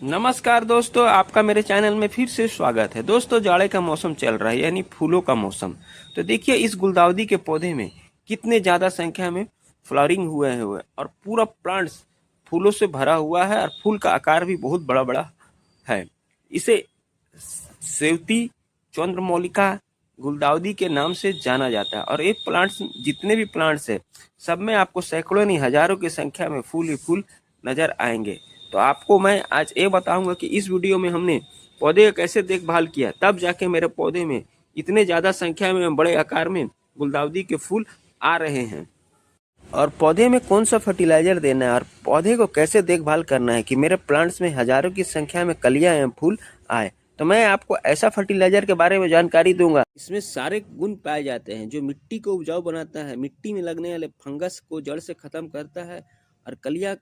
नमस्कार दोस्तों, आपका मेरे चैनल में फिर से स्वागत है। दोस्तों, जाड़े का मौसम चल रहा है यानी फूलों का मौसम। तो देखिए इस गुलदाउदी के पौधे में कितने ज़्यादा संख्या में फ्लावरिंग हुए और पूरा प्लांट्स फूलों से भरा हुआ है और फूल का आकार भी बहुत बड़ा बड़ा है। इसे सेवती चंद्रमौलिका गुलदाउदी के नाम से जाना जाता है और ये प्लांट्स जितने भी प्लांट्स है सब में आपको सैकड़ों नहीं हजारों की संख्या में फूल ही फूल नजर आएंगे। तो आपको मैं आज ये बताऊंगा कि इस वीडियो में हमने पौधे का कैसे देखभाल किया, तब जाके मेरे पौधे में इतने ज़्यादा संख्या में बड़े आकार में गुलदाउदी के फूल आ रहे हैं। और पौधे में कौन सा फर्टिलाइजर देना है और पौधे को कैसे देखभाल करना है कि मेरे प्लांट्स में हजारों की संख्या में कलियां एवं फूल आए। तो मैं आपको ऐसा फर्टिलाइजर के बारे में जानकारी दूंगा। इसमें सारे गुण पाए जाते हैं जो मिट्टी को उपजाऊ बनाता है, मिट्टी में लगने वाले फंगस को जड़ से खत्म करता है और कलियां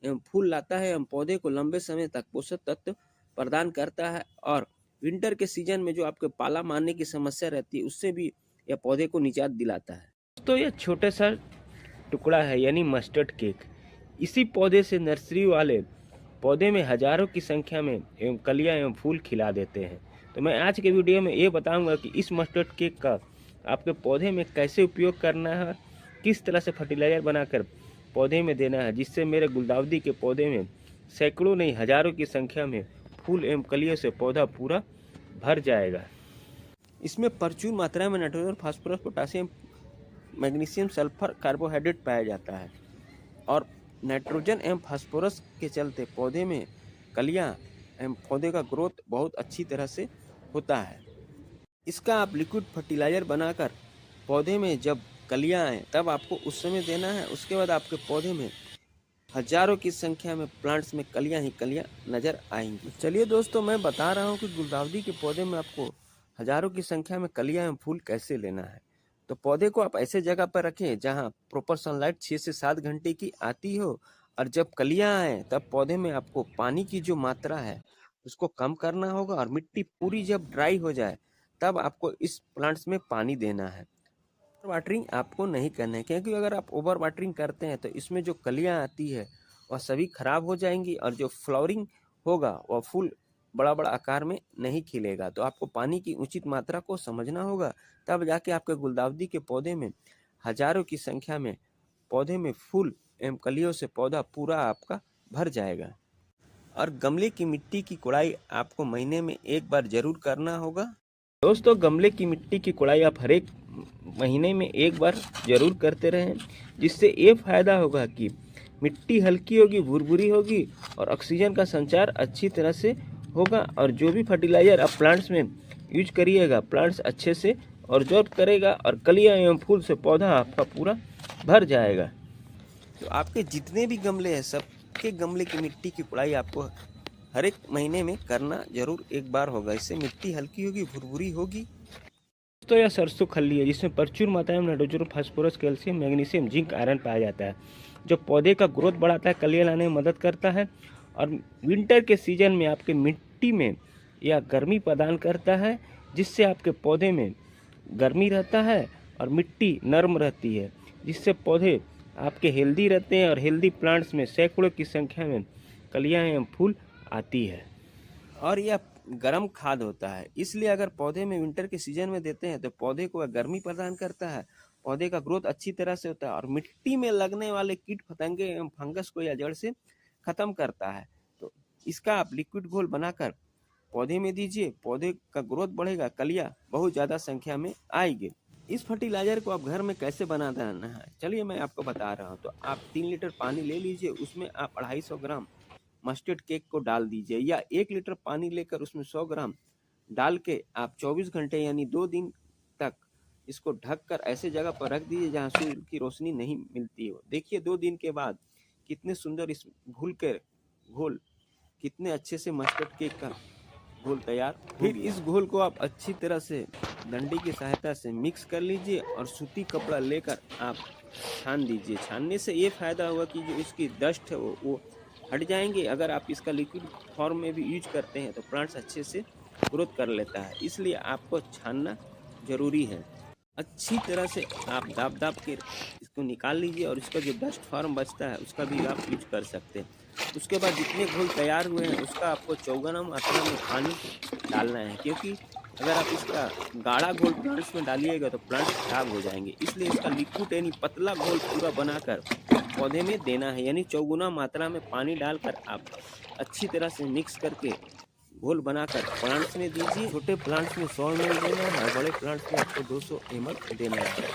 एवं फूल लाता है एवं पौधे को लंबे समय तक पोषक तत्व प्रदान करता है। और विंटर के सीजन में जो आपके पाला मारने की समस्या रहती है उससे भी यह पौधे को निजात दिलाता है। तो यह छोटे सा टुकड़ा है यानी मस्टर्ड केक। इसी पौधे से नर्सरी वाले पौधे में हजारों की संख्या में एवं कलियां एवं फूल खिला देते हैं। तो मैं आज के वीडियो में ये बताऊंगा कि इस मस्टर्ड केक का आपके पौधे में कैसे उपयोग करना है, किस तरह से फर्टिलाइजर बनाकर पौधे में देना है जिससे मेरे गुलदाउदी के पौधे में सैकड़ों नहीं हजारों की संख्या में फूल एवं कलियों से पौधा पूरा भर जाएगा। इसमें प्रचुर मात्रा में nitrogen, phosphorus, potassium, magnesium, sulphur, carbohydrate पाया जाता है और नाइट्रोजन एवं फास्फोरस के चलते पौधे में कलियां एवं पौधे का ग्रोथ बहुत अच्छी तरह से होता है। इसका आप लिक्विड फर्टिलाइजर बनाकर पौधे में जब कलियां आए तब आपको उस समय देना है। उसके बाद आपके पौधे में हजारों की संख्या में प्लांट्स में कलियां ही कलियां नजर आएंगी। चलिए दोस्तों, मैं बता रहा हूं कि गुलदाउदी के पौधे में आपको हजारों की संख्या में कलियां एवं फूल कैसे लेना है। तो पौधे को आप ऐसे जगह पर रखें जहां प्रॉपर सनलाइट 6 से 7 घंटे की आती हो और जब कलियां आए तब पौधे में आपको पानी की जो मात्रा है उसको कम करना होगा और मिट्टी पूरी जब ड्राई हो जाए तब आपको इस प्लांट्स में पानी देना है। ओवर वाटरिंग आपको नहीं करना है क्योंकि अगर आप ओवर वाटरिंग करते हैं तो इसमें जो कलियां आती है वह सभी खराब हो जाएंगी और जो फ्लावरिंग होगा वह फूल बड़ा बड़ा आकार में नहीं खिलेगा। तो आपको पानी की उचित मात्रा को समझना होगा, तब जाके आपके गुलदाउदी के पौधे में हजारों की संख्या में पौधे में फूल एवं कलियों से पौधा पूरा आपका भर जाएगा। और गमले की मिट्टी की कोड़ाई आपको महीने में एक बार जरूर करना होगा। दोस्तों, गमले की मिट्टी की कोड़ाई आप हर एक महीने में एक बार जरूर करते रहें, जिससे ये फायदा होगा कि मिट्टी हल्की होगी, भुरभुरी होगी और ऑक्सीजन का संचार अच्छी तरह से होगा और जो भी फर्टिलाइजर आप प्लांट्स में यूज करिएगा प्लांट्स अच्छे से ऑब्जॉर्ब करेगा और कलियां एवं फूल से पौधा आपका पूरा भर जाएगा। तो आपके जितने भी गमले हैं सबके गमले की मिट्टी की कोड़ाई आपको हर एक महीने में करना जरूर एक बार होगा। इससे मिट्टी हल्की होगी, भुरभुरी होगी। तो यह सरसों खल्ली है जिसमें प्रचुर मात्रा में nitrogen, phosphorus, calcium, magnesium, zinc, iron पाया जाता है जो पौधे का ग्रोथ बढ़ाता है, कलियां लाने में मदद करता है और विंटर के सीजन में आपके मिट्टी में यह गर्मी प्रदान करता है जिससे आपके पौधे में गर्मी रहता है और मिट्टी नर्म रहती है जिससे पौधे आपके हेल्दी रहते हैं और हेल्दी प्लांट्स में सैकड़ों की संख्या में कलियां एवं फूल आती है। और यह गर्म खाद होता है, इसलिए अगर पौधे में विंटर के सीजन में देते हैं तो पौधे को गर्मी प्रदान करता है, पौधे का ग्रोथ अच्छी तरह से होता है और मिट्टी में लगने वाले कीट पतंगे एवं फंगस को या जड़ से खत्म करता है। तो इसका आप लिक्विड घोल बनाकर पौधे में दीजिए, पौधे का ग्रोथ बढ़ेगा, कलियां बहुत ज़्यादा संख्या में आएगी। इस फर्टिलाइजर को आप घर में कैसे बनाना है चलिए मैं आपको बता रहा हूँ। तो आप 3 लीटर पानी ले लीजिए, उसमें आप 250 ग्राम मस्टर्ड केक को डाल दीजिए या 1 लीटर पानी लेकर उसमें 100 ग्राम डाल के आप 24 घंटे यानी 2 दिन तक इसको ढककर ऐसे जगह पर रख दीजिए जहाँ सूर्य की रोशनी नहीं मिलती हो। देखिए 2 दिन के बाद कितने सुंदर इस घोल कितने अच्छे से मस्टर्ड केक का घोल तैयार। फिर इस घोल को आप अच्छी तरह से डंडी की सहायता से मिक्स कर लीजिए और सूती कपड़ा लेकर आप छान दीजिए। छानने से ये फायदा होगा कि जो इसकी डस्ट है वो हट जाएंगे। अगर आप इसका लिक्विड फॉर्म में भी यूज करते हैं तो प्लांट्स अच्छे से ग्रोथ कर लेता है, इसलिए आपको छानना जरूरी है। अच्छी तरह से आप दाब के इसको निकाल लीजिए और इसका जो डस्ट फॉर्म बचता है उसका भी आप यूज कर सकते हैं। उसके बाद जितने घोल तैयार हुए हैं उसका आपको चौगुना मात्रा में पानी डालना है, क्योंकि अगर आप इसका गाढ़ा घोल प्लांट्स में डालिएगा तो प्लांट्स खराब हो जाएंगे। इसलिए इसका लिक्विड यानी पतला घोल पूरा बनाकर पौधे में देना है, यानी चौगुना मात्रा में पानी डालकर आप अच्छी तरह से मिक्स करके घोल बनाकर प्लांट्स में दीजिए। छोटे प्लांट्स में 100 ml देना है और बड़े प्लांट्स में आपको 200 ml देना है।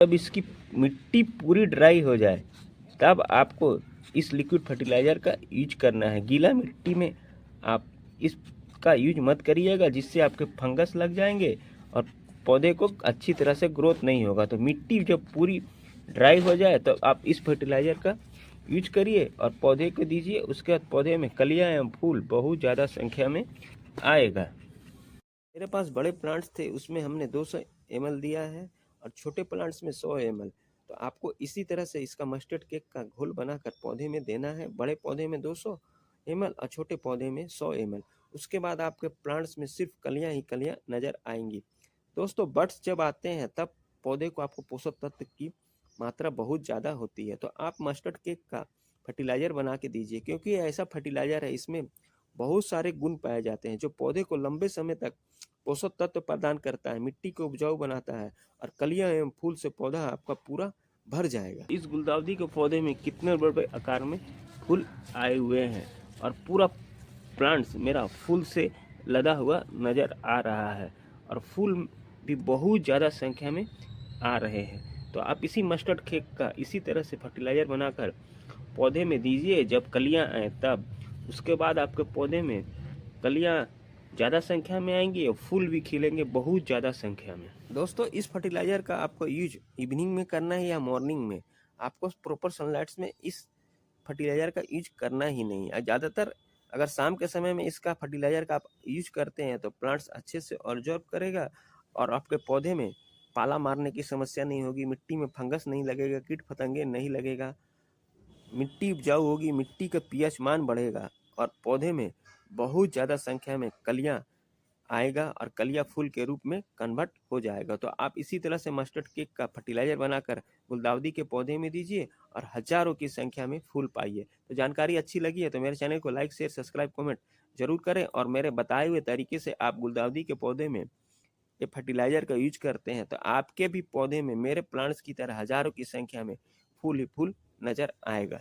जब इसकी मिट्टी पूरी ड्राई हो जाए तब आपको इस लिक्विड फर्टिलाइज़र का यूज करना है। गीला मिट्टी में आप इसका यूज मत करिएगा, जिससे आपके फंगस लग जाएंगे और पौधे को अच्छी तरह से ग्रोथ नहीं होगा। तो मिट्टी जब पूरी ड्राई हो जाए तो आप इस फर्टिलाइज़र का यूज करिए और पौधे को दीजिए। उसके बाद पौधे में कलियाँ एवं फूल बहुत ज़्यादा संख्या में आएगा। मेरे पास बड़े प्लांट्स थे, उसमें हमने 200 ml दिया है और छोटे प्लांट्स में 100 ml। तो आपको इसी तरह से इसका मस्टर्ड केक का घोल बनाकर पौधे में देना है। बड़े पौधे में 200 ml और छोटे पौधे में 100 ml। उसके बाद आपके प्लांट्स में सिर्फ कलियां ही कलियां नजर आएंगी। दोस्तों, बड्स जब आते हैं तब पौधे को आपको पोषक तत्व की मात्रा बहुत ज़्यादा होती है। तो आप मस्टर्ड केक का फर्टिलाइज़र बना के दीजिए, क्योंकि ये ऐसा फर्टिलाइज़र है, इसमें बहुत सारे गुण पाए जाते हैं जो पौधे को लंबे समय तक पोषक तत्व प्रदान करता है, मिट्टी को उपजाऊ बनाता है और कलियां एवं फूल से पौधा आपका पूरा भर जाएगा। इस गुलदाउदी के पौधे में कितने बड़े आकार में फूल आए हुए हैं और पूरा प्लांट्स मेरा फूल से लदा हुआ नज़र आ रहा है और फूल भी बहुत ज़्यादा संख्या में आ रहे हैं। तो आप इसी मस्टर्ड केक का इसी तरह से फर्टिलाइज़र बनाकर पौधे में दीजिए जब कलियां आए तब। उसके बाद आपके पौधे में कलियां ज़्यादा संख्या में आएंगी और फूल भी खिलेंगे बहुत ज़्यादा संख्या में। दोस्तों, इस फर्टिलाइज़र का आपको यूज इवनिंग में करना है या मॉर्निंग में। आपको प्रॉपर सनलाइट्स में इस फर्टिलाइज़र का यूज करना ही नहीं है। ज़्यादातर अगर शाम के समय में इसका फर्टिलाइज़र का आप यूज करते हैं तो प्लांट्स अच्छे से ऑब्जॉर्ब करेगा और आपके पौधे में पाला मारने की समस्या नहीं होगी, मिट्टी में फंगस नहीं लगेगा, कीट पतंगे नहीं लगेगा, मिट्टी उपजाऊ होगी, मिट्टी का पीएच मान बढ़ेगा और पौधे में बहुत ज़्यादा संख्या में कलियां आएगा और कलियां फूल के रूप में कन्वर्ट हो जाएगा। तो आप इसी तरह से मस्टर्ड केक का फर्टिलाइज़र बनाकर गुलदाउदी के पौधे में दीजिए और हजारों की संख्या में फूल पाइए। तो जानकारी अच्छी लगी है तो मेरे चैनल को लाइक, शेयर, सब्सक्राइब, कमेंट जरूर करें और मेरे बताए हुए तरीके से आप गुलदाउदी के पौधे में ये फर्टिलाइज़र का यूज करते हैं तो आपके भी पौधे में मेरे प्लांट्स की तरह हजारों की संख्या में फूल ही फूल नजर आएगा।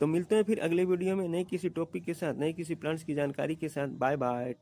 तो मिलते हैं फिर अगले वीडियो में नए किसी टॉपिक के साथ, नए किसी प्लांट्स की जानकारी के साथ। Bye bye.